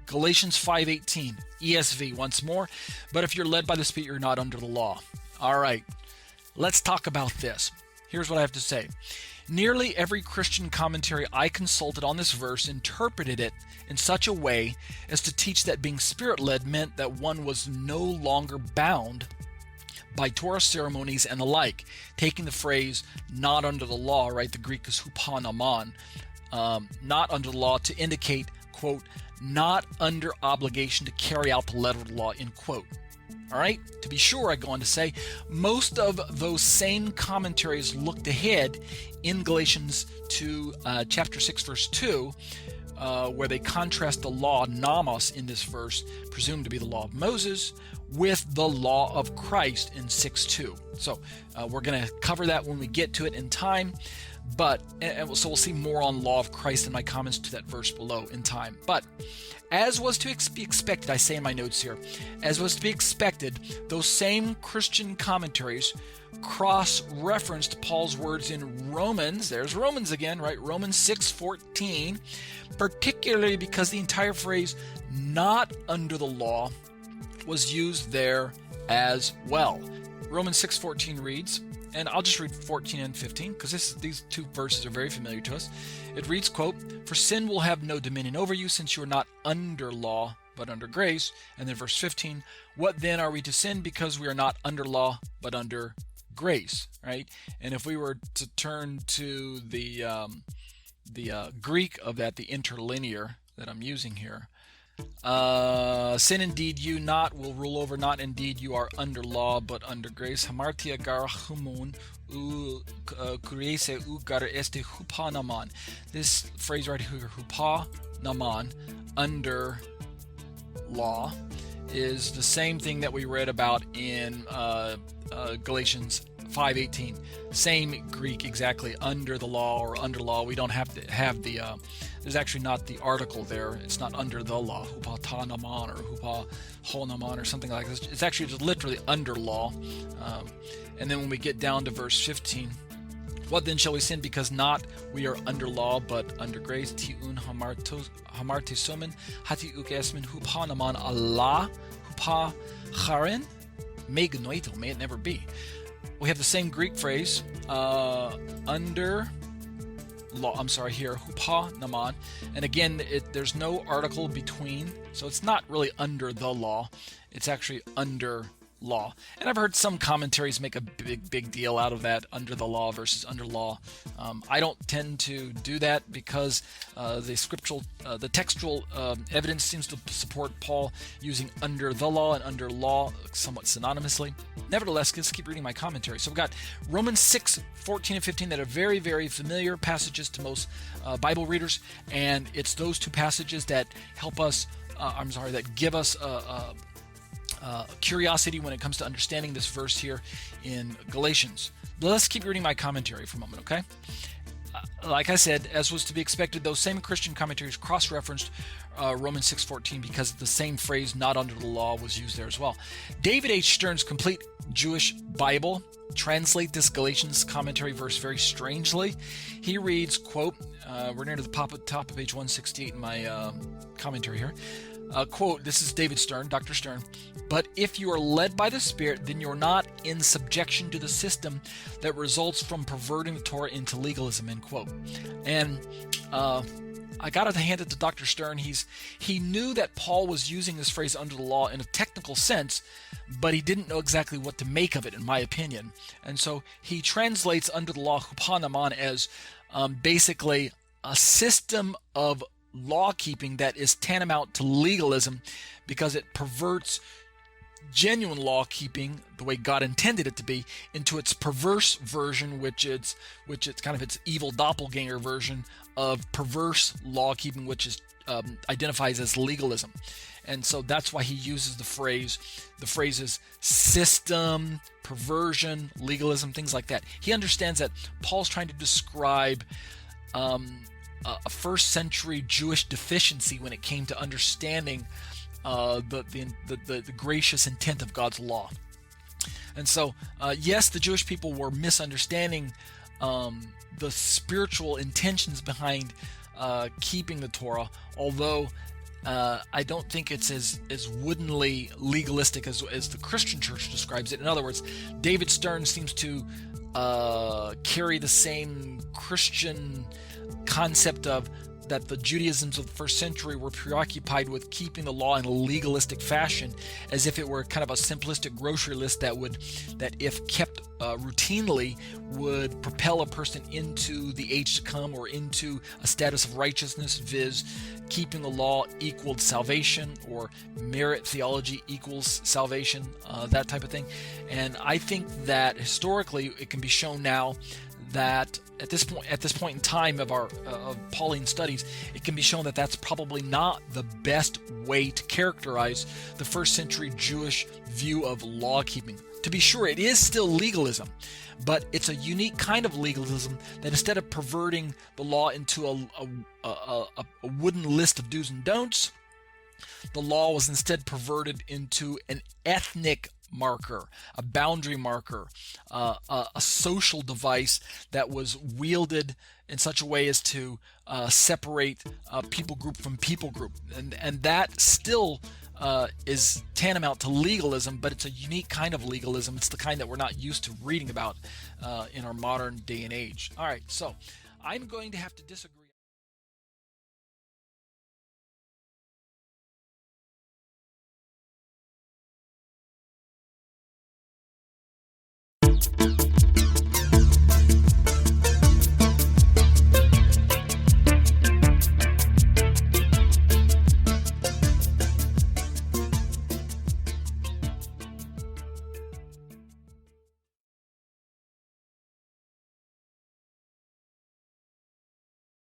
Galatians 5:18, ESV once more. But if you're led by the Spirit, you're not under the law. All right, let's talk about this. Here's what I have to say. Nearly every Christian commentary I consulted on this verse interpreted it in such a way as to teach that being Spirit-led meant that one was no longer bound by Torah ceremonies and the like, taking the phrase not under the law, right? The Greek is hupanaman, not under the law, to indicate, quote, not under obligation to carry out the letter of the law, end quote. All right, to be sure, I go on to say, most of those same commentaries looked ahead in Galatians chapter 6, verse 2, where they contrast the law, nomos, in this verse, presumed to be the law of Moses, with the law of Christ in 6:2. So we're going to cover that when we get to it in time. So we'll see more on law of Christ in my comments to that verse below in time. But as was to be expected, I say in my notes here, as was to be expected, those same Christian commentaries cross-referenced Paul's words in Romans, there's Romans again, right? Romans 6:14, particularly because the entire phrase, not under the law, was used there as well. Romans 6:14 reads, and I'll just read 14 and 15 because these two verses are very familiar to us. It reads, quote, for sin will have no dominion over you since you are not under law but under grace. And then verse 15, what then are we to sin because we are not under law but under grace, right? And if we were to turn to the Greek of that, the interlinear that I'm using here, sin indeed you not will rule over, not indeed you are under law but under grace. Hamartia gar humun u kuriese u gar este hupa naman. This phrase right here, hupa naman, under law, is the same thing that we read about in Galatians 5:18. Same Greek exactly, under the law or under law. We don't have to have the there's actually not the article there. It's not under the law, hupa ta naman or hupa ho naman or something like this. It's actually just literally under law. And then when we get down to verse 15, what then shall we sin because not we are under law but under grace? Tiun hamarte somen hati ukesmin hupa naman Allah hupa charen may gnoito, may it never be. We have the same Greek phrase, under law, here, hupa naman. And again, there's no article between, so it's not really under the law. It's actually under law. And I've heard some commentaries make a big deal out of that, under the law versus under law. I don't tend to do that because the textual evidence seems to support Paul using under the law and under law somewhat synonymously. Nevertheless, let's keep reading my commentary. So we've got Romans 6:14 and 15 that are very, very familiar passages to most Bible readers, and it's those two passages that help us, that give us curiosity when it comes to understanding this verse here in Galatians. But let's keep reading my commentary for a moment, okay? Like I said, as was to be expected, those same Christian commentaries cross-referenced Romans 6:14 because the same phrase, not under the law, was used there as well. David H. Stern's Complete Jewish Bible translate this Galatians commentary verse very strangely. He reads, quote, we're near to the top of page 168 in my commentary here. Quote, this is David Stern, Dr. Stern, but if you are led by the Spirit, then you're not in subjection to the system that results from perverting the Torah into legalism, end quote. And I got to hand it to Dr. Stern. He knew that Paul was using this phrase under the law in a technical sense, but he didn't know exactly what to make of it, in my opinion. And so he translates under the law, hupanaman, as basically a system of law-keeping that is tantamount to legalism because it perverts genuine law-keeping, the way God intended it to be, into its perverse version, which it's kind of its evil doppelganger version of perverse law-keeping, which is identifies as legalism. And so that's why he uses the phrases system, perversion, legalism, things like that. He understands that Paul's trying to describe a first century Jewish deficiency when it came to understanding the gracious intent of God's law. And so, yes, the Jewish people were misunderstanding the spiritual intentions behind keeping the Torah, although I don't think it's as woodenly legalistic as the Christian church describes it. In other words, David Stern seems to carry the same Christian concept of that the Judaisms of the first century were preoccupied with keeping the law in a legalistic fashion, as if it were kind of a simplistic grocery list that if kept routinely would propel a person into the age to come or into a status of righteousness, viz. Keeping the law equaled salvation, or merit theology equals salvation, that type of thing. And I think that historically it can be shown now that at this point in time of our Pauline studies, it can be shown that that's probably not the best way to characterize the first century Jewish view of law keeping. To be sure, it is still legalism, but it's a unique kind of legalism that instead of perverting the law into a wooden list of do's and don'ts, the law was instead perverted into an ethnic marker, a boundary marker, a social device that was wielded in such a way as to separate people group from people group, and that still is tantamount to legalism, but it's a unique kind of legalism. It's the kind that we're not used to reading about in our modern day and age. All right, so I'm going to have to disagree.